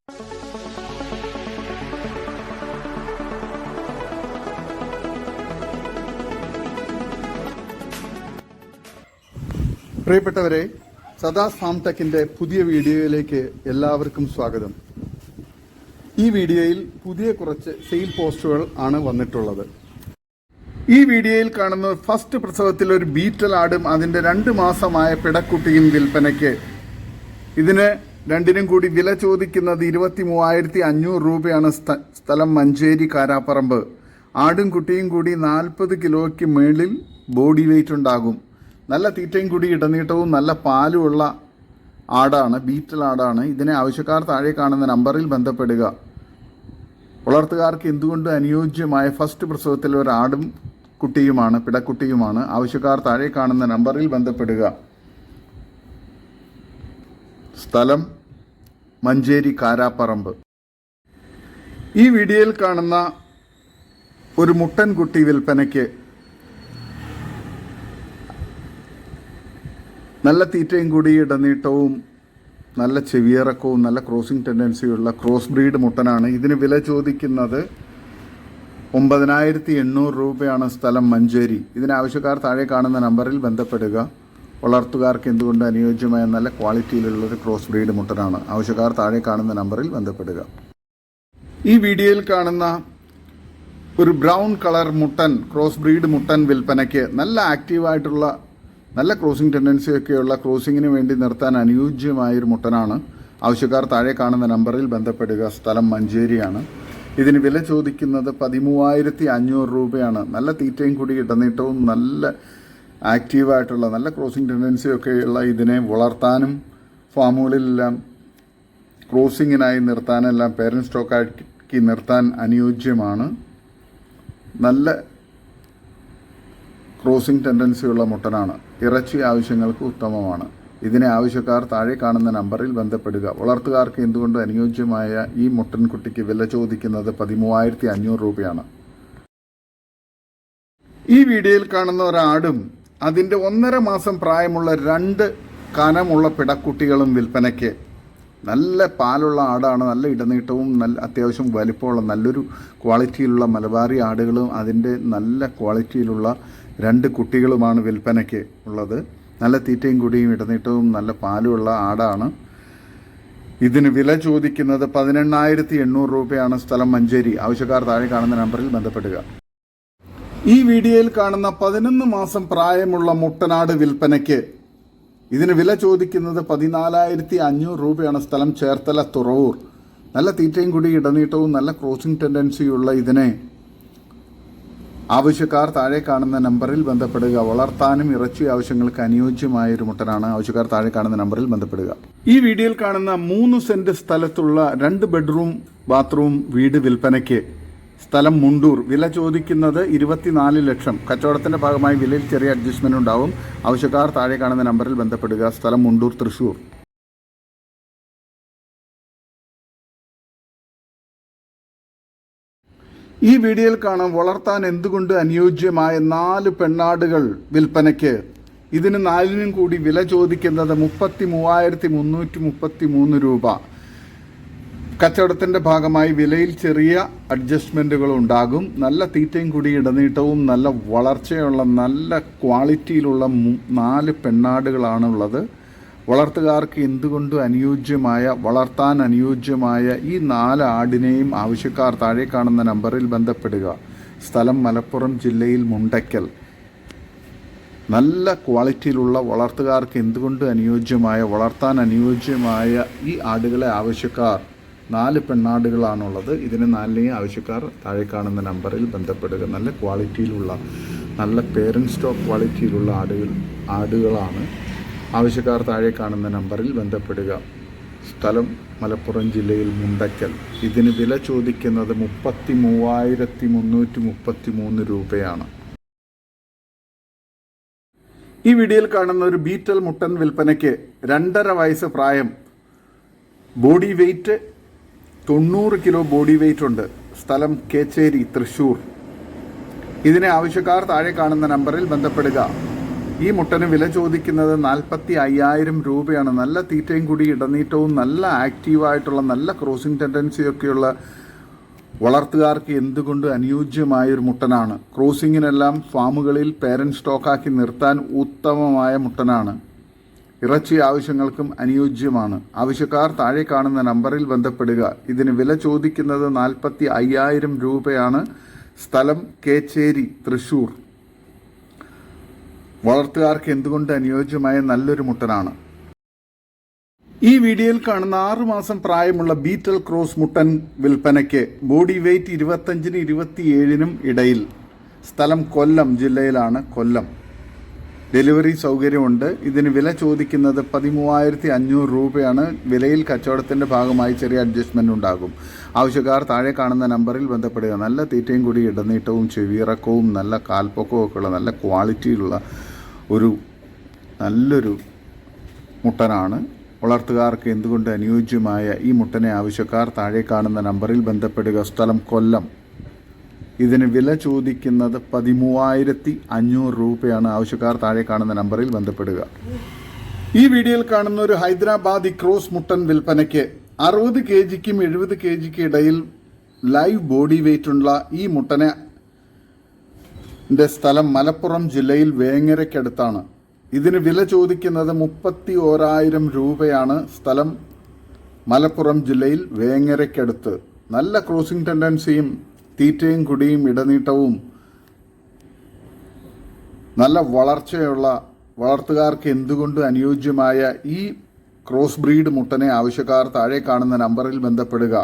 പ്രിയപ്പെട്ടവരെ, സദാസ് ഫാം ടെക്കിന്റെ പുതിയ വീഡിയോയിലേക്ക് എല്ലാവർക്കും സ്വാഗതം. ഈ വീഡിയോയിൽ പുതിയ കുറച്ച് സെയിൽ പോസ്റ്റുകൾ ആണ് വന്നിട്ടുള്ളത്. ഈ വീഡിയോയിൽ കാണുന്ന ഫസ്റ്റ് പ്രസവത്തിൽ ഒരു ബീറ്റൽ ആടും അതിന്റെ 2 മാസമായ പിടക്കുട്ടിയും വിൽപ്പനയ്ക്ക്. ഇതിന് രണ്ടിനും കൂടി വില ചോദിക്കുന്നത് 23,500 രൂപയാണ്. സ്ഥലം മഞ്ചേരി കാരാപ്പറമ്പ്. ആടും കുട്ടിയും കൂടി 40 കിലോയ്ക്ക് മേളിൽ ബോഡി വെയിറ്റ് ഉണ്ടാകും. നല്ല തീറ്റയും കൂടി ഇടനീട്ടവും നല്ല പാലുമുള്ള ആടാണ്, ബീറ്റൽ ആടാണ്. ഇതിനെ ആവശ്യക്കാർ താഴെ കാണുന്ന നമ്പറിൽ ബന്ധപ്പെടുക. വളർത്തുകാർക്ക് എന്തുകൊണ്ട് അനുയോജ്യമായ ഫസ്റ്റ് പ്രസവത്തിൽ ഒരാടും കുട്ടിയുമാണ്, പിടക്കുട്ടിയുമാണ്. ആവശ്യക്കാർ താഴെ കാണുന്ന നമ്പറിൽ ബന്ധപ്പെടുക. സ്ഥലം മഞ്ചേരി കാരാപ്പറമ്പ്. ഈ വീഡിയോയിൽ കാണുന്ന ഒരു മുട്ടൻ കുട്ടി വിൽപ്പനയ്ക്ക്. നല്ല തീറ്റയും കൂടി ഇടനീട്ടവും നല്ല ചെവിയിറക്കവും നല്ല ക്രോസിംഗ് ടെൻഡൻസിയുള്ള ക്രോസ് ബ്രീഡ് മുട്ടനാണ്. ഇതിന് വില ചോദിക്കുന്നത് 9,800 രൂപയാണ്. സ്ഥലം മഞ്ചേരി. ഇതിന് ആവശ്യക്കാർ താഴെ കാണുന്ന നമ്പറിൽ ബന്ധപ്പെടുക. വളർത്തുകാർക്ക് എന്തുകൊണ്ട് അനുയോജ്യമായ നല്ല ക്വാളിറ്റിയിലുള്ളൊരു ക്രോസ് ബ്രീഡ് മുട്ടനാണ്. ആവശ്യക്കാർ താഴെ കാണുന്ന നമ്പറിൽ ബന്ധപ്പെടുക. ഈ വീഡിയോയിൽ കാണുന്ന ഒരു ബ്രൗൺ കളർ മുട്ടൻ, ക്രോസ് ബ്രീഡ് മുട്ടൻ വിൽപ്പനയ്ക്ക്. നല്ല ആക്റ്റീവായിട്ടുള്ള നല്ല ക്രോസിംഗ് ടെൻഡൻസിയൊക്കെയുള്ള ക്രോസിങ്ങിന് വേണ്ടി നിർത്താൻ അനുയോജ്യമായൊരു മുട്ടനാണ്. ആവശ്യക്കാർ താഴെ കാണുന്ന നമ്പറിൽ ബന്ധപ്പെടുക. സ്ഥലം മഞ്ചേരിയാണ്. ഇതിന് വില ചോദിക്കുന്നത് 13,500 രൂപയാണ്. നല്ല തീറ്റയും കൂടി ഇടനീട്ടവും നല്ല ആക്റ്റീവായിട്ടുള്ള നല്ല ക്രോസിംഗ് ടെൻഡൻസിയൊക്കെയുള്ള ഇതിനെ വളർത്താനും ഫാമുകളിലെല്ലാം ക്രോസിങ്ങിനായി നിർത്താനെല്ലാം പേരൻറ് സ്റ്റോക്കാക്കി നിർത്താൻ അനുയോജ്യമാണ്. നല്ല ക്രോസിംഗ് ടെൻഡൻസിയുള്ള മുട്ടനാണ്. ഇറച്ചി ആവശ്യങ്ങൾക്ക് ഉത്തമമാണ്. ഇതിനെ ആവശ്യക്കാർ താഴെ കാണുന്ന നമ്പറിൽ ബന്ധപ്പെടുക. വളർത്തുകാർക്ക് എന്തുകൊണ്ട് അനുയോജ്യമായ ഈ മുട്ടൻകുട്ടിക്ക് വില ചോദിക്കുന്നത് 13,500 രൂപയാണ്. ഈ വീഡിയോയിൽ കാണുന്ന ഒരാടും അതിൻ്റെ 1.5 മാസം പ്രായമുള്ള 2 കനമുള്ള പിടക്കുട്ടികളും വിൽപ്പനയ്ക്ക്. നല്ല പാലുള്ള ആടാണ്. നല്ല ഇടനീട്ടവും നല്ല അത്യാവശ്യം വലിപ്പമുള്ള നല്ലൊരു ക്വാളിറ്റിയിലുള്ള മലബാറി ആടുകളും അതിൻ്റെ നല്ല ക്വാളിറ്റിയിലുള്ള 2 കുട്ടികളുമാണ് വിൽപ്പനയ്ക്ക് ഉള്ളത്. നല്ല തീറ്റയും കൂടിയും ഇടനീട്ടവും നല്ല പാലുമുള്ള ആടാണ്. ഇതിന് വില ചോദിക്കുന്നത് 18,800 രൂപയാണ്. സ്ഥലം മഞ്ചേരി. ആവശ്യക്കാർ താഴെ കാണുന്ന നമ്പറിൽ ബന്ധപ്പെടുക. ഈ വീഡിയോയിൽ കാണുന്ന 11 മാസം പ്രായമുള്ള മുട്ടനാട് വിൽപ്പനയ്ക്ക്. ഇതിന് വില ചോദിക്കുന്നത് 14,500 രൂപയാണ്. സ്ഥലം ചേർത്തല തുറവൂർ. നല്ല തീറ്റയും കൂടി ഇടനീട്ടവും നല്ല ക്രോസിംഗ് ടെൻഡൻസിയുള്ള ഇതിനെ ആവശ്യക്കാർ താഴെ കാണുന്ന നമ്പറിൽ ബന്ധപ്പെടുക. വളർത്താനും ഇറച്ചി ആവശ്യങ്ങൾക്ക് അനുയോജ്യമായ ഒരു മുട്ടനാണ്. ആവശ്യക്കാർ താഴെ കാണുന്ന നമ്പറിൽ ബന്ധപ്പെടുക. ഈ വീഡിയോയിൽ കാണുന്ന 3 സെന്റ് സ്ഥലത്തുള്ള 2 ബെഡ്റൂം ബാത്റൂം വീട് വിൽപ്പനയ്ക്ക്. സ്ഥലം മുണ്ടൂർ. വില ചോദിക്കുന്നത് 24 ലക്ഷം. കച്ചവടത്തിന്റെ ഭാഗമായി വിലയിൽ ചെറിയ അഡ്ജസ്റ്റ്മെന്റ് ഉണ്ടാവും. ആവശ്യക്കാർ താഴെ കാണുന്ന നമ്പറിൽ ബന്ധപ്പെടുക. സ്ഥലം മുണ്ടൂർ, തൃശൂർ. ഈ വീഡിയോയിൽ കാണാം വളർത്താൻ എന്തുകൊണ്ട് അനുയോജ്യമായ 4 പെണ്ണാടുകൾ വിൽപ്പനയ്ക്ക്. ഇതിന് 4നും കൂടി വില ചോദിക്കുന്നത് 33,333 രൂപ. കച്ചവടത്തിന്റെ ഭാഗമായി വിലയിൽ ചെറിയ അഡ്ജസ്റ്റ്മെന്റുകൾ ഉണ്ടാകും. നല്ല തീറ്റയും കൂടി ഇടനീട്ടവും നല്ല വളർച്ചയുള്ള നല്ല ക്വാളിറ്റിയിലുള്ള 4 പെണ്ണാടുകളാണ് ഉള്ളത്. വളർത്തുകാർക്ക് എന്തുകൊണ്ടും അനുയോജ്യമായ വളർത്താൻ അനുയോജ്യമായ ഈ 4 ആടിനെയും ആവശ്യക്കാർ താഴെ കാണുന്ന നമ്പറിൽ ബന്ധപ്പെടുക. സ്ഥലം മലപ്പുറം ജില്ലയിൽ മുണ്ടയ്ക്കൽ. നല്ല ക്വാളിറ്റിയിലുള്ള വളർത്തുകാർക്ക് എന്തുകൊണ്ട് അനുയോജ്യമായ വളർത്താൻ അനുയോജ്യമായ ഈ ആടുകളെ ആവശ്യക്കാർ 4 പെണ്ണാടുകളാണുള്ളത്. ഇതിന് 4നെയും ആവശ്യക്കാർ താഴെ കാണുന്ന നമ്പറിൽ ബന്ധപ്പെടുക. നല്ല ക്വാളിറ്റിയിലുള്ള നല്ല പേരൻറ് സ്റ്റോക്ക് ക്വാളിറ്റിയിലുള്ള ആടുകളാണ്. ആവശ്യക്കാർ താഴെ കാണുന്ന നമ്പറിൽ ബന്ധപ്പെടുക. സ്ഥലം മലപ്പുറം ജില്ലയിൽ മുണ്ടയ്ക്കൽ. ഇതിന് വില ചോദിക്കുന്നത് 33,333 രൂപയാണ്. ഈ വീഡിയോയിൽ കാണുന്ന ഒരു ബീറ്റൽ മുട്ടൻ വിൽപ്പനയ്ക്ക്. 2.5 വയസ്സ് പ്രായം. Body weight 90 kilo body weight ഉണ്ട്. സ്ഥലം കേച്ചേരി, തൃശൂർ. ഇതിനെ ആവശ്യക്കാർ താഴെ കാണുന്ന നമ്പറിൽ ബന്ധപ്പെടുക. ഈ മുട്ടന് വില ചോദിക്കുന്നത് 45,000 രൂപയാണ്. നല്ല തീറ്റയും കൂടി ഇടനീട്ടവും നല്ല ആക്റ്റീവായിട്ടുള്ള നല്ല ക്രോസിംഗ് ടെൻഡൻസിയൊക്കെയുള്ള വളർത്തുകാർക്ക് എന്തുകൊണ്ട് അനുയോജ്യമായൊരു മുട്ടനാണ്. ക്രോസിങ്ങിനെല്ലാം ഫാമുകളിൽ പേരൻറ് സ്റ്റോക്കാക്കി നിർത്താൻ ഉത്തമമായ മുട്ടനാണ്. ഇറച്ചി ആവശ്യങ്ങൾക്കും അനുയോജ്യമാണ്. ആവശ്യക്കാർ താഴെ കാണുന്ന നമ്പറിൽ ബന്ധപ്പെടുക. ഇതിന് വില ചോദിക്കുന്നത് 45,000 രൂപയാണ്. സ്ഥലം കേച്ചേരി, തൃശ്ശൂർ. വളർത്തുകാർക്ക് എന്തുകൊണ്ട് അനുയോജ്യമായ നല്ലൊരു മുട്ടനാണ്. ഈ വീഡിയോയിൽ കാണുന്ന 6 മാസം പ്രായമുള്ള ബീറ്റൽ ക്രോസ് മുട്ടൻ വിൽപ്പനയ്ക്ക്. ബോഡി വെയ്റ്റ് 25-നും 27-നും ഇടയിൽ. സ്ഥലം കൊല്ലം ജില്ലയിലാണ്. കൊല്ലം. ഡെലിവറി സൗകര്യമുണ്ട്. ഇതിന് വില ചോദിക്കുന്നത് 13,500 രൂപയാണ്. വിലയിൽ കച്ചവടത്തിൻ്റെ ഭാഗമായി ചെറിയ അഡ്ജസ്റ്റ്മെൻ്റ് ഉണ്ടാകും. ആവശ്യക്കാർ താഴെ കാണുന്ന നമ്പറിൽ ബന്ധപ്പെടുക. നല്ല തീറ്റയും കൂടി ഇടനീട്ടവും ചെവിയിറക്കവും നല്ല കാൽപ്പൊക്കവും ഒക്കെയുള്ള നല്ല ക്വാളിറ്റിയിലുള്ള നല്ലൊരു മുട്ടനാണ്. വളർത്തുകാർക്ക് എന്തുകൊണ്ട് അനുയോജ്യമായ ഈ മുട്ടനെ ആവശ്യക്കാർ താഴെ കാണുന്ന നമ്പറിൽ ബന്ധപ്പെടുക. സ്ഥലം കൊല്ലം. ഇതിന് വില ചോദിക്കുന്നത് 13,500 രൂപയാണ്. ആവശ്യക്കാർ താഴെ കാണുന്ന നമ്പറിൽ ബന്ധപ്പെടുക. ഈ വീഡിയോയിൽ കാണുന്ന ഒരു ഹൈദരാബാദി ക്രോസ് മുട്ടൻ വിൽപ്പനയ്ക്ക്. 60 kgക്കും 70 kgക്ക് ഇടയിൽ ലൈവ് ബോഡി വെയ്റ്റുള്ള ഈ മുട്ടനെ സ്ഥലം മലപ്പുറം ജില്ലയിൽ വേങ്ങരയ്ക്കടുത്താണ്. ഇതിന് വില ചോദിക്കുന്നത് 31,000 രൂപയാണ്. സ്ഥലം മലപ്പുറം ജില്ലയിൽ വേങ്ങരയ്ക്കടുത്ത്. നല്ല ക്രോസിംഗ് ടെൻഡൻസിയും തീറ്റയും കുടിയും ഇടനീട്ടവും നല്ല വളർച്ചയുള്ള വളർത്തുകാർക്ക് എന്തുകൊണ്ട് അനുയോജ്യമായ ഈ ക്രോസ് ബ്രീഡ് മുട്ടനെ ആവശ്യക്കാർ താഴെ കാണുന്ന നമ്പറിൽ ബന്ധപ്പെടുക.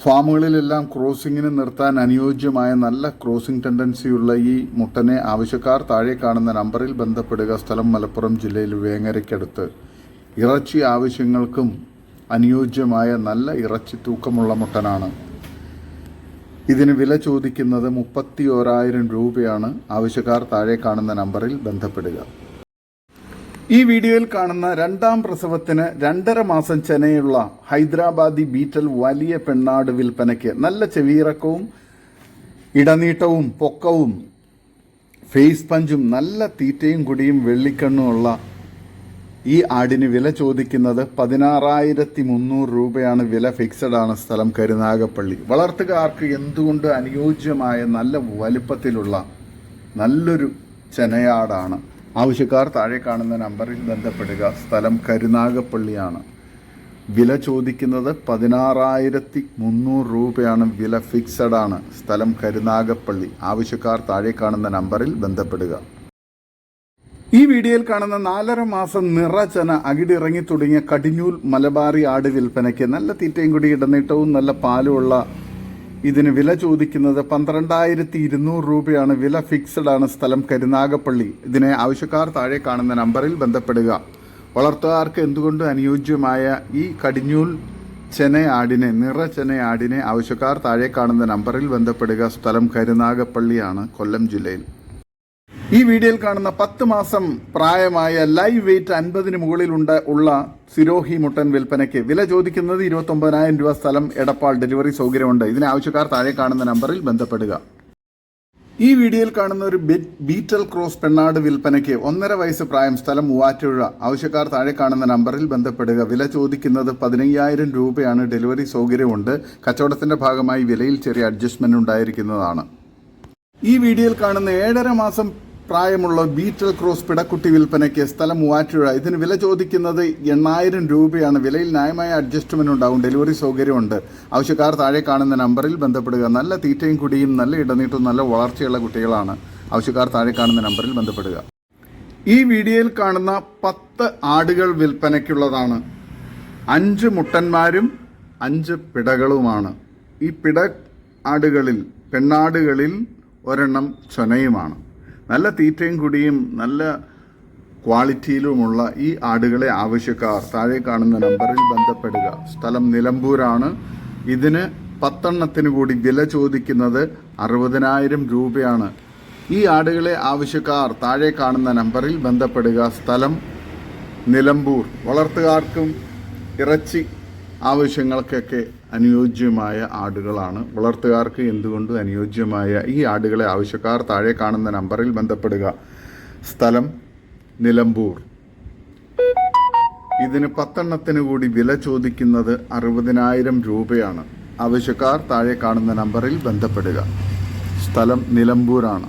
ഫാമുകളിലെല്ലാം ക്രോസിങ്ങിന് നിർത്താൻ അനുയോജ്യമായ നല്ല ക്രോസിംഗ് ടെൻഡൻസിയുള്ള ഈ മുട്ടനെ ആവശ്യക്കാർ താഴെ കാണുന്ന നമ്പറിൽ ബന്ധപ്പെടുക. സ്ഥലം മലപ്പുറം ജില്ലയിൽ വേങ്ങരയ്ക്കടുത്ത്. ഇറച്ചി ആവശ്യങ്ങൾക്കും അനുയോജ്യമായ നല്ല ഇറച്ചി തൂക്കമുള്ള മുട്ടനാണ്. ഇതിന് വില ചോദിക്കുന്നത് 31,000 രൂപയാണ്. ആവശ്യക്കാർ താഴെ കാണുന്ന നമ്പറിൽ ബന്ധപ്പെടുക. ഈ വീഡിയോയിൽ കാണുന്ന 2ാം പ്രസവത്തിന് 2.5 മാസം ചെനയുള്ള ഹൈദരാബാദി ബീറ്റൽ വലിയ പെണ്ണാട് വിൽപ്പനയ്ക്ക്. നല്ല ചെവിയിറക്കവും ഇടനീട്ടവും പൊക്കവും ഫേസ് പഞ്ചും നല്ല തീറ്റയും കുടിയും വെള്ളിക്കണ്ണുമുള്ള ഈ ആടിന് വില ചോദിക്കുന്നത് 16,300 രൂപയാണ്. വില ഫിക്സഡ് ആണ്. സ്ഥലം കരുനാഗപ്പള്ളി. വളർത്തുകാർക്ക് എന്തുകൊണ്ട് അനുയോജ്യമായ നല്ല വലുപ്പത്തിലുള്ള നല്ലൊരു ചെനയാടാണ്. ആവശ്യക്കാർ താഴെ കാണുന്ന നമ്പറിൽ ബന്ധപ്പെടുക. സ്ഥലം കരുനാഗപ്പള്ളിയാണ്. വില ചോദിക്കുന്നത് 16,300 രൂപയാണ്. വില ഫിക്സഡ് ആണ്. സ്ഥലം കരുനാഗപ്പള്ളി. ആവശ്യക്കാർ താഴെ കാണുന്ന നമ്പറിൽ ബന്ധപ്പെടുക. ഈ വീഡിയോയിൽ കാണുന്ന 4.5 മാസം നിറചന അകിടിറങ്ങി തുടങ്ങിയ കടിഞ്ഞൂൽ മലബാറി ആട് വിൽപ്പനയ്ക്ക്. നല്ല തീറ്റയും കൂടി ഇടനീട്ടവും നല്ല പാലുമുള്ള ഇതിന് വില ചോദിക്കുന്നത് 12,200 രൂപയാണ്. വില ഫിക്സഡ് ആണ്. സ്ഥലം കരുനാഗപ്പള്ളി. ഇതിനെ ആവശ്യക്കാർ താഴെ കാണുന്ന നമ്പറിൽ ബന്ധപ്പെടുക. വളർത്തുകാർക്ക് എന്തുകൊണ്ട് അനുയോജ്യമായ ഈ കടിഞ്ഞൂൽ ചെനയാടിനെ നിറചെനയാടിനെ ആവശ്യക്കാർ താഴെ കാണുന്ന നമ്പറിൽ ബന്ധപ്പെടുക. സ്ഥലം കരുനാഗപ്പള്ളിയാണ്. കൊല്ലം ജില്ലയിൽ. ഈ വീഡിയോയിൽ കാണുന്ന 10 മാസം പ്രായമായ ലൈവ് വെയ്റ്റ് 50-ന് മുകളിൽ ഉള്ള സിരോഹി മുട്ടൻ വിൽപ്പനയ്ക്ക്. വില ചോദിക്കുന്നത് 29,000 രൂപ. സ്ഥലം എടപ്പാൾ. ഡെലിവറി സൗകര്യമുണ്ട്. ഇതിന് ആവശ്യക്കാർ താഴെ കാണുന്ന നമ്പറിൽ ബന്ധപ്പെടുക. ഈ വീഡിയോയിൽ കാണുന്ന ഒരു ബീറ്റൽ ക്രോസ് പെണ്ണാട് വിൽപ്പനയ്ക്ക്. 1.5 വയസ്സ് പ്രായം. സ്ഥലം മൂവാറ്റുപുഴ. ആവശ്യക്കാർ താഴെ കാണുന്ന നമ്പറിൽ ബന്ധപ്പെടുക. വില ചോദിക്കുന്നത് 15,000 രൂപയാണ്. ഡെലിവറി സൗകര്യമുണ്ട്. കച്ചവടത്തിന്റെ ഭാഗമായി വിലയിൽ ചെറിയ അഡ്ജസ്റ്റ്മെന്റ് ഉണ്ടായിരിക്കുന്നതാണ്. ഈ വീഡിയോയിൽ കാണുന്ന 7.5 മാസം പ്രായമുള്ള ബീറ്റൽ ക്രോസ് പിടക്കുട്ടി വിൽപ്പനയ്ക്ക്. സ്ഥലം മൂവാറ്റുപുഴ. ഇതിന് വില ചോദിക്കുന്നത് 8,000 രൂപയാണ്. വിലയിൽ ന്യായമായ അഡ്ജസ്റ്റ്മെന്റ് ഉണ്ടാവും. ഡെലിവറി സൗകര്യമുണ്ട്. ആവശ്യക്കാർ താഴെ കാണുന്ന നമ്പറിൽ ബന്ധപ്പെടുക. നല്ല തീറ്റയും കുടിയും നല്ല ഇടനീട്ടവും നല്ല വളർച്ചയുള്ള കുട്ടികളാണ്. ആവശ്യക്കാർ താഴെ കാണുന്ന നമ്പറിൽ ബന്ധപ്പെടുക. ഈ വീഡിയോയിൽ കാണുന്ന 10 ആടുകൾ വിൽപ്പനയ്ക്കുള്ളതാണ്. 5 മുട്ടന്മാരും 5 പിടകളുമാണ്. ഈ പിട ആടുകളിൽ പെണ്ണാടുകളിൽ 1 ചൊനയുമാണ്. നല്ല തീറ്റയും കുടിയും നല്ല ക്വാളിറ്റിയിലുമുള്ള ഈ ആടുകളെ ആവശ്യക്കാർ താഴെ കാണുന്ന നമ്പറിൽ ബന്ധപ്പെടുക. സ്ഥലം നിലമ്പൂരാണ്. ഇതിന് 10 എണ്ണത്തിന് കൂടി വില ചോദിക്കുന്നത് 60,000 രൂപയാണ്. ഈ ആടുകളെ ആവശ്യക്കാർ താഴെ കാണുന്ന നമ്പറിൽ ബന്ധപ്പെടുക. സ്ഥലം നിലമ്പൂർ. വളർത്തുകാർക്കും ഇറച്ചി ആവശ്യങ്ങൾക്കൊക്കെ അനുയോജ്യമായ ആടുകളാണ്. വളർത്തുകാർക്ക് എന്തുകൊണ്ടും അനുയോജ്യമായ ഈ ആടുകളെ ആവശ്യക്കാർ താഴെ കാണുന്ന നമ്പറിൽ ബന്ധപ്പെടുക. സ്ഥലം നിലമ്പൂർ. ഇതിന് 10 എണ്ണത്തിന് കൂടി വില ചോദിക്കുന്നത് 60,000 രൂപയാണ്. ആവശ്യക്കാർ താഴെ കാണുന്ന നമ്പറിൽ ബന്ധപ്പെടുക. സ്ഥലം നിലമ്പൂരാണ്.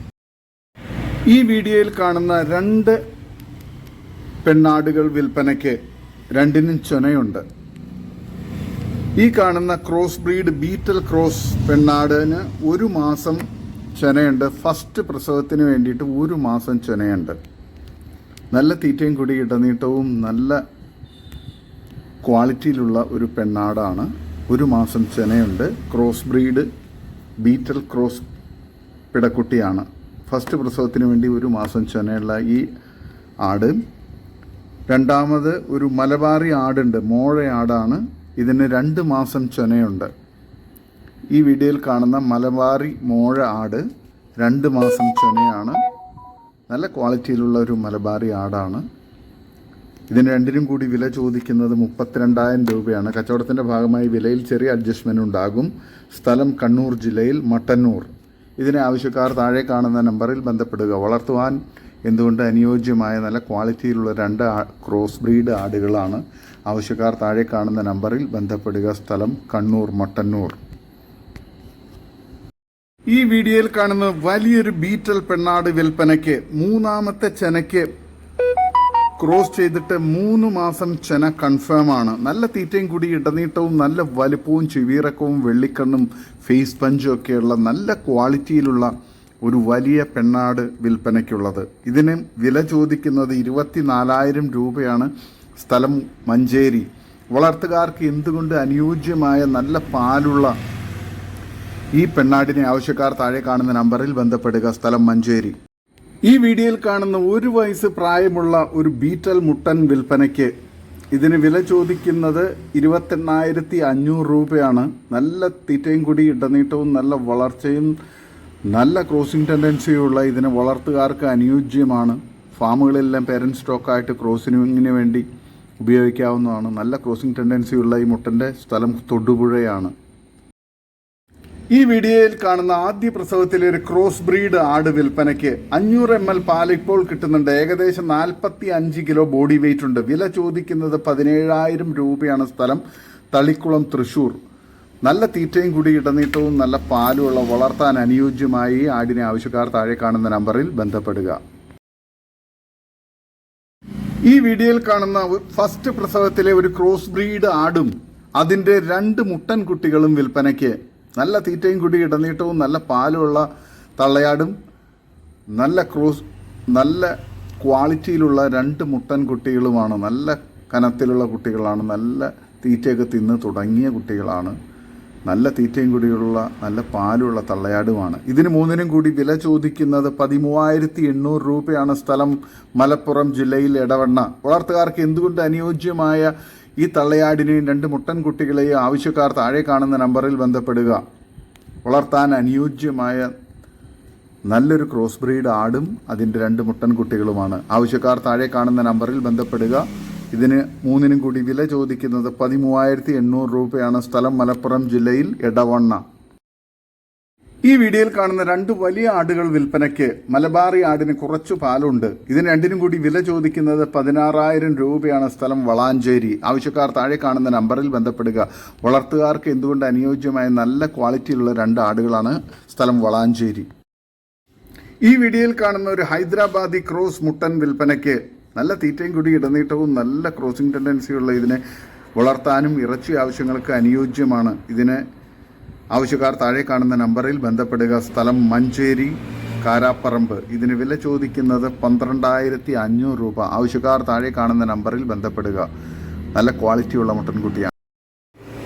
ഈ വീഡിയോയിൽ കാണുന്ന 2 പെണ്ണാടുകൾ വിൽപ്പനയ്ക്ക്. രണ്ടിനും ചൊനയുണ്ട്. ഈ കാണുന്ന ക്രോസ് ബ്രീഡ് ബീറ്റൽ ക്രോസ് പെണ്ണാടിന് 1 മാസം ചൊനയുണ്ട്. ഫസ്റ്റ് പ്രസവത്തിന് വേണ്ടിയിട്ട് 1 മാസം ചൊനയുണ്ട്. നല്ല തീറ്റയും കൂടി ഇടനീട്ടവും നല്ല ക്വാളിറ്റിയിലുള്ള ഒരു പെണ്ണാടാണ്. 1 മാസം ചെനയുണ്ട്. ക്രോസ് ബ്രീഡ് ബീറ്റൽ ക്രോസ് പിടക്കുട്ടിയാണ്. ഫസ്റ്റ് പ്രസവത്തിന് വേണ്ടി 1 മാസം ചെനയുള്ള ഈ ആട്. രണ്ടാമത് ഒരു മലബാറി ആടുണ്ട്, മോഴയാടാണ്. ഇതിന് 2 മാസം ചെനയുണ്ട്. ഈ വീഡിയോയിൽ കാണുന്ന മലബാറി മോഴ ആട് 2 മാസം ചെനയാണ്. നല്ല ക്വാളിറ്റിയിലുള്ള ഒരു മലബാറി ആടാണ്. ഇതിന് രണ്ടിനും കൂടി വില ചോദിക്കുന്നത് 32,000 രൂപയാണ്. കച്ചവടത്തിൻ്റെ ഭാഗമായി വിലയിൽ ചെറിയ അഡ്ജസ്റ്റ്മെൻറ്റ് ഉണ്ടാകും. സ്ഥലം കണ്ണൂർ ജില്ലയിൽ മട്ടന്നൂർ. ഇതിനെ ആവശ്യക്കാർ താഴെ കാണുന്ന നമ്പറിൽ ബന്ധപ്പെടുക. വളർത്തുവാൻ എന്തുകൊണ്ട് അനുയോജ്യമായ നല്ല ക്വാളിറ്റിയിലുള്ള 2 ക്രോസ് ബ്രീഡ് ആടുകളാണ്. ആവശ്യക്കാർ താഴെ കാണുന്ന നമ്പറിൽ ബന്ധപ്പെടുക. സ്ഥലം കണ്ണൂർ മട്ടന്നൂർ. ഈ വീഡിയോയിൽ കാണുന്ന വലിയൊരു ബീറ്റൽ പെണ്ണാട് വിൽപ്പനയ്ക്ക്. 3ാമത്തെ ചെനയ്ക്ക് ക്രോസ് ചെയ്തിട്ട് 3 മാസം ചെന കൺഫേം ആണ്. നല്ല തീറ്റയും കൂടി ഇടനീട്ടവും നല്ല വലുപ്പവും ചെവിയിറക്കവും വെള്ളിക്കണ്ണും ഫേസ് പഞ്ചും ഒക്കെയുള്ള നല്ല ക്വാളിറ്റിയിലുള്ള ഒരു വലിയ പെണ്ണാട് വിൽപ്പനയ്ക്കുള്ളത്. ഇതിന് വില ചോദിക്കുന്നത് 24,000 രൂപയാണ്. സ്ഥലം മഞ്ചേരി. വളർത്തുകാർക്ക് എന്തുകൊണ്ട് അനുയോജ്യമായ നല്ല പാലുള്ള ഈ പെണ്ണാടിനെ ആവശ്യക്കാർ താഴെ കാണുന്ന നമ്പറിൽ ബന്ധപ്പെടുക. സ്ഥലം മഞ്ചേരി. ഈ വീഡിയോയിൽ കാണുന്ന 1 വയസ്സ് പ്രായമുള്ള ഒരു ബീറ്റൽ മുട്ടൻ വിൽപ്പനയ്ക്ക്. ഇതിന് വില ചോദിക്കുന്നത് 28,500 രൂപയാണ്. നല്ല തീറ്റയും കൂടി ഇടനീട്ടവും നല്ല വളർച്ചയും നല്ല ക്രോസിംഗ് ടെൻഡൻസിയുള്ള ഇതിന് വളർത്തുകാർക്ക് അനുയോജ്യമാണ്. ഫാമുകളിലെല്ലാം പേരൻറ് സ്റ്റോക്കായിട്ട് ക്രോസിങ്ങിന് വേണ്ടി ഉപയോഗിക്കാവുന്നതാണ്. നല്ല ക്രോസിംഗ് ടെൻഡൻസിയുള്ള ഈ മുട്ടൻ്റെ സ്ഥലം തൊടുപുഴയാണ്. ഈ വീഡിയോയിൽ കാണുന്ന ആദ്യ പ്രസവത്തിലെ ഒരു ക്രോസ് ബ്രീഡ് ആട് വിൽപ്പനയ്ക്ക്. 500 ml പാൽ ഇപ്പോൾ കിട്ടുന്നുണ്ട്. ഏകദേശം 45 കിലോ ബോഡി വെയിറ്റ് ഉണ്ട്. വില ചോദിക്കുന്നത് 17,000 രൂപയാണ്. സ്ഥലം തളിക്കുളം തൃശ്ശൂർ. നല്ല തീറ്റയും കൂടി ഇടനീട്ടവും നല്ല പാലുമുള്ള വളർത്താൻ അനുയോജ്യമായി ഈ ആടിനെ ആവശ്യക്കാർ താഴെ കാണുന്ന നമ്പറിൽ ബന്ധപ്പെടുക. ഈ വീഡിയോയിൽ കാണുന്ന ഫസ്റ്റ് പ്രസവത്തിലെ ഒരു ക്രോസ് ബ്രീഡ് ആടും അതിൻ്റെ 2 മുട്ടൻ കുട്ടികളും വിൽപ്പനയ്ക്ക്. നല്ല തീറ്റയും കൂടി ഇടനീട്ടവും നല്ല പാലുള്ള തള്ളയാടും നല്ല ക്വാളിറ്റിയിലുള്ള 2 മുട്ടൻ കുട്ടികളുമാണ്. നല്ല കനത്തിലുള്ള കുട്ടികളാണ്. നല്ല തീറ്റയൊക്കെ തിന്ന് തുടങ്ങിയ കുട്ടികളാണ്. നല്ല തീറ്റയും കൂടിയുള്ള നല്ല പാലുള്ള തള്ളയാടുമാണ്. ഇതിന് 3നും കൂടി വില ചോദിക്കുന്നത് 13,800 രൂപയാണ്. സ്ഥലം മലപ്പുറം ജില്ലയിൽ എടവണ്ണ. വളർത്തുകാർക്ക് എന്തുകൊണ്ട് അനുയോജ്യമായ ഈ തള്ളയാടിനെയും 2 മുട്ടൻ കുട്ടികളെയും ആവശ്യക്കാർ താഴെ കാണുന്ന നമ്പറിൽ ബന്ധപ്പെടുക. വളർത്താൻ അനുയോജ്യമായ നല്ലൊരു ക്രോസ് ബ്രീഡ് ആടും അതിൻ്റെ 2 മുട്ടൻ കുട്ടികളുമാണ്. ആവശ്യക്കാർ താഴെ കാണുന്ന നമ്പറിൽ ബന്ധപ്പെടുക. ഇതിന് 3നും കൂടി വില ചോദിക്കുന്നത് 13,800 രൂപയാണ്. സ്ഥലം മലപ്പുറം ജില്ലയിൽ എടവണ്ണ. ഈ വീഡിയോയിൽ കാണുന്ന 2 വലിയ ആടുകൾ വിൽപ്പനയ്ക്ക്. മലബാറി ആടിന് കുറച്ചു പാലുണ്ട്. ഇതിന് രണ്ടിനും കൂടി വില ചോദിക്കുന്നത് 16,000 രൂപയാണ്. സ്ഥലം വളാഞ്ചേരി. ആവശ്യക്കാർ താഴെ കാണുന്ന നമ്പറിൽ ബന്ധപ്പെടുക. വളർത്തുകാർക്ക് എന്തുകൊണ്ട് അനുയോജ്യമായ നല്ല ക്വാളിറ്റിയുള്ള 2 ആടുകളാണ്. സ്ഥലം വളാഞ്ചേരി. ഈ വീഡിയോയിൽ കാണുന്ന ഒരു ഹൈദരാബാദി ക്രോസ് മുട്ടൻ വിൽപ്പനയ്ക്ക്. നല്ല തീറ്റയും കൂടി ഇടനീട്ടവും നല്ല ക്രോസിംഗ് ടെൻഡൻസിയുള്ള ഇതിനെ വളർത്താനും ഇറച്ചി ആവശ്യങ്ങൾക്ക് അനുയോജ്യമാണ്. ഇതിന് ആവശ്യക്കാർ താഴെ കാണുന്ന നമ്പറിൽ ബന്ധപ്പെടുക. സ്ഥലം മഞ്ചേരി കാരാപ്പറമ്പ്. ഇതിന് വില ചോദിക്കുന്നത് 12,500 രൂപ. ആവശ്യക്കാർ താഴെ കാണുന്ന നമ്പറിൽ ബന്ധപ്പെടുക. നല്ല ക്വാളിറ്റിയുള്ള മുട്ടൻകുട്ടിയാണ്.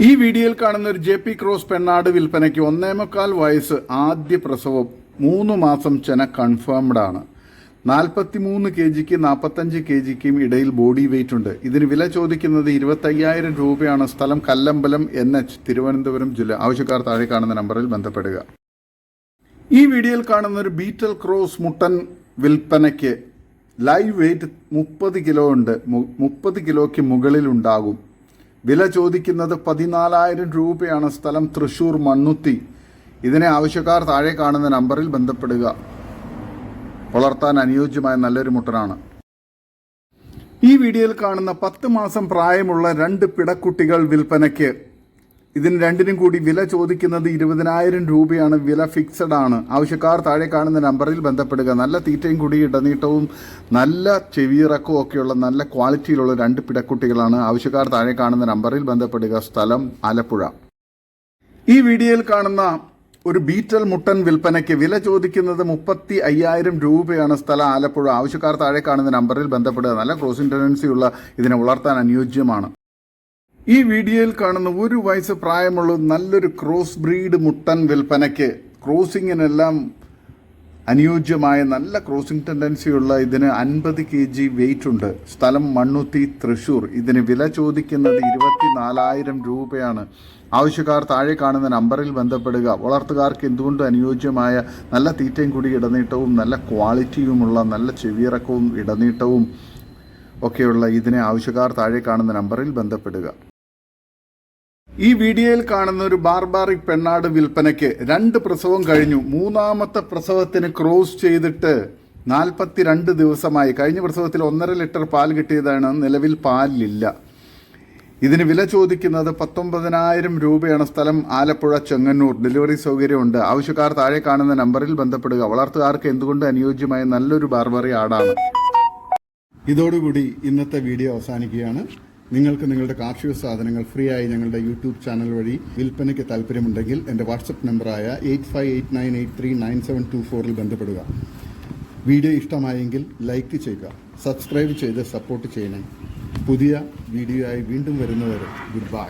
ഈ വീഡിയോയിൽ കാണുന്ന ഒരു JP ക്രോസ് പെണ്ണാട് വിൽപ്പനയ്ക്ക്. 1.25 വയസ്സ്, ആദ്യ പ്രസവം, 3 മാസം ചെന കൺഫേംഡ് ആണ്. 43 kgക്ക് 45 kgക്കും ഇടയിൽ ബോഡി വെയിറ്റ് ഉണ്ട്. ഇതിന് വില ചോദിക്കുന്നത് 25,000 രൂപയാണ്. സ്ഥലം കല്ലമ്പലം NH തിരുവനന്തപുരം ജില്ല. ആവശ്യക്കാർ താഴെ കാണുന്ന നമ്പറിൽ ബന്ധപ്പെടുക. ഈ വീഡിയോയിൽ കാണുന്ന ഒരു ബീറ്റൽ ക്രോസ് മുട്ടൻ വിൽപ്പനയ്ക്ക്. ലൈവ് വെയിറ്റ് 30 കിലോ ഉണ്ട്. 30 കിലോയ്ക്ക് മുകളിലുണ്ടാകും. വില ചോദിക്കുന്നത് 14,000 രൂപയാണ്. സ്ഥലം തൃശ്ശൂർ മണ്ണുത്തി. ഇതിനെ ആവശ്യക്കാർ താഴെ കാണുന്ന നമ്പറിൽ ബന്ധപ്പെടുക. വളർത്താൻ അനുയോജ്യമായ നല്ലൊരു മുട്ടനാണ്. ഈ വീഡിയോയിൽ കാണുന്ന 10 മാസം പ്രായമുള്ള 2 പിടക്കുട്ടികൾ വിൽപ്പനയ്ക്ക്. ഇതിന് രണ്ടിനും കൂടി വില ചോദിക്കുന്നത് 20,000 രൂപയാണ്. വില ഫിക്സഡ് ആണ്. ആവശ്യക്കാർ താഴെ കാണുന്ന നമ്പറിൽ ബന്ധപ്പെടുക. നല്ല തീറ്റയും കൂടി ഇടനീട്ടവും നല്ല ചെവിയിറക്കവും ഒക്കെയുള്ള നല്ല ക്വാളിറ്റിയിലുള്ള 2 പിടക്കുട്ടികളാണ്. ആവശ്യക്കാർ താഴെ കാണുന്ന നമ്പറിൽ ബന്ധപ്പെടുക. സ്ഥലം ആലപ്പുഴ. ഈ വീഡിയോയിൽ കാണുന്ന ഒരു ബീറ്റൽ മുട്ടൻ വിൽപ്പനയ്ക്ക്. വില ചോദിക്കുന്നത് 35,000 രൂപയാണ്. സ്ഥലം ആലപ്പുഴ. ആവശ്യക്കാർ താഴെ കാണുന്ന നമ്പറിൽ ബന്ധപ്പെടുക. നല്ല ക്രോസിംഗ് ടെൻഡൻസിയുള്ള ഇതിനെ വളർത്താൻ അനുയോജ്യമാണ്. ഈ വീഡിയോയിൽ കാണുന്ന 1 വയസ്സ് പ്രായമുള്ള നല്ലൊരു ക്രോസ് ബ്രീഡ് മുട്ടൻ വിൽപ്പനയ്ക്ക്. ക്രോസിങ്ങിനെല്ലാം അനുയോജ്യമായ നല്ല ക്രോസിംഗ് ടെൻഡൻസിയുള്ള ഇതിന് 50 kg വെയിറ്റ് ഉണ്ട്. സ്ഥലം മണ്ണുത്തി, തൃശ്ശൂർ. ഇതിന് വില ചോദിക്കുന്നത് 24,000 രൂപയാണ്. ആവശ്യക്കാർ താഴെ കാണുന്ന നമ്പറിൽ ബന്ധപ്പെടുക. വളർത്തുകാർക്ക് എന്തുകൊണ്ടും അനുയോജ്യമായ നല്ല തീറ്റയും കൂടി ഇടനീട്ടവും നല്ല ക്വാളിറ്റിയുമുള്ള നല്ല ചെവിയിറക്കവും ഇടനീട്ടവും ഒക്കെയുള്ള ഇതിനെ ആവശ്യക്കാർ താഴെ കാണുന്ന നമ്പറിൽ ബന്ധപ്പെടുക. ഈ വീഡിയോയിൽ കാണുന്ന ഒരു ബാർബാറിക് പെണ്ണാട് വിൽപ്പനയ്ക്ക്. 2 പ്രസവം കഴിഞ്ഞു. 3ാമത്തെ പ്രസവത്തിന് ക്രോസ് ചെയ്തിട്ട് 42 ദിവസമായി. കഴിഞ്ഞ പ്രസവത്തിൽ 1.5 ലിറ്റർ പാൽ കിട്ടിയതാണ്. നിലവിൽ പാലില്ല. ഇതിന് വില ചോദിക്കുന്നത് 19,000 രൂപയാണ്. സ്ഥലം ആലപ്പുഴ, ചെങ്ങന്നൂർ. ഡെലിവറി സൗകര്യമുണ്ട്. ആവശ്യക്കാർ താഴെ കാണുന്ന നമ്പറിൽ ബന്ധപ്പെടുക. വളർത്തുകാർക്ക് എന്തുകൊണ്ട് അനുയോജ്യമായ നല്ലൊരു ബാർബറി ആടാണ്. ഇതോടുകൂടി ഇന്നത്തെ വീഡിയോ അവസാനിക്കുകയാണ്. നിങ്ങൾക്ക് നിങ്ങളുടെ കാർഷിക സാധനങ്ങൾ ഫ്രീ ആയി ഞങ്ങളുടെ യൂട്യൂബ് ചാനൽ വഴി വിൽപ്പനയ്ക്ക് താല്പര്യമുണ്ടെങ്കിൽ എൻ്റെ വാട്സപ്പ് നമ്പറായ 8589839724 ബന്ധപ്പെടുക. വീഡിയോ ഇഷ്ടമായെങ്കിൽ ലൈക്ക് ചെയ്യുക, സബ്സ്ക്രൈബ് ചെയ്ത് സപ്പോർട്ട് ചെയ്യണേ. പുതിയ വീഡിയോ ആയി വീണ്ടും വരുന്നവരെ ഗുഡ് ബൈ.